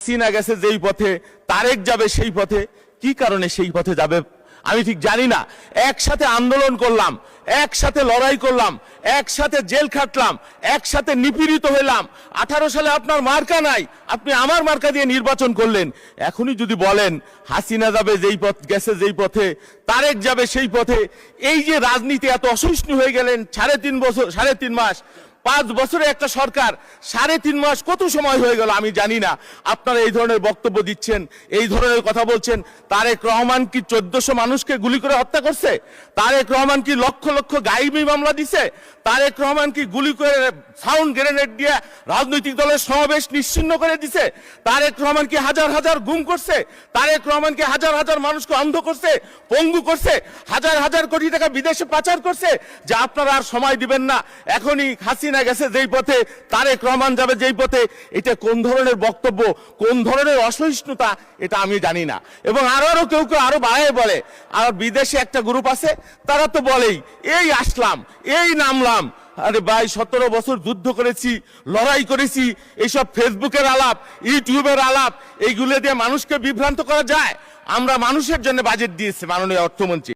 হাসিনা গেছে যেই পথে তারেক যাবে সেই পথে। কি কারণে সেই পথে যাবে আমি ঠিক জানি না। একসাথে আন্দোলন করলাম, একসাথে লড়াই করলাম, একসাথে জেল খাটলাম, একসাথে নিপীড়িত হইলাম। 18 সালে আপনার মার্কা নাই, আপনি আমার মার্কা দিয়ে নির্বাচন করলেন। এখনই যদি বলেন হাসিনা যাবে যেই পথ গেছে যেই পথে তারেক যাবে সেই পথে, এই যে রাজনীতি এত অসহিষ্ণু হয়ে গেলেন 3.5 বছর 3.5 মাস, 5 বছরে একটা সরকার, 3.5 মাস কত সময় হয়ে গেল আমি জানি না। আপনারা এই ধরনের বক্তব্য দিচ্ছেন, এই ধরনের কথা বলছেন। তারেক রহমান কি 1400 মানুষকে গুলি করে হত্যা করছে? তারেক রহমান কি লক্ষ লক্ষ গায়েবী মামলা দিছে? তারেক রহমান কি গুলি করে সাউন্ড গ্রেনেড দিয়ে রাজনৈতিক দলের সমাবেশ নিশ্চিহ্ন করে দিছে? তারেক রহমান কি হাজার হাজার গুম করছে? তারেক রহমান কি হাজার হাজার মানুষকে অন্ধ করছে, পঙ্গু করছে, হাজার হাজার কোটি টাকা বিদেশে পাচার করছে? যে আপনারা আর সময় দিবেন না, এখনই হাসিনা গেছে যেই পথে তারেক রহমান যাবে যেই পথে, এটা কোন ধরনের বক্তব্য, কোন ধরনের অসহিষ্ণুতা, এটা আমি জানি না। এবং আরো কেউ কেউ আরো বাড়ায় বলে, আর বিদেশে একটা গ্রুপ আছে তারা তো বলেই এই আসলাম এই নামলাম। আরে ভাই, 17 বছর যুদ্ধ করেছি, লড়াই করেছি, এইসব ফেসবুকের আলাপ, ইউটিউবের আলাপ, এইগুলো দিয়ে মানুষকে বিভ্রান্ত করা যায়? আমরা মানুষের জন্য বাজেট দিয়েছি মাননীয় অর্থমন্ত্রী।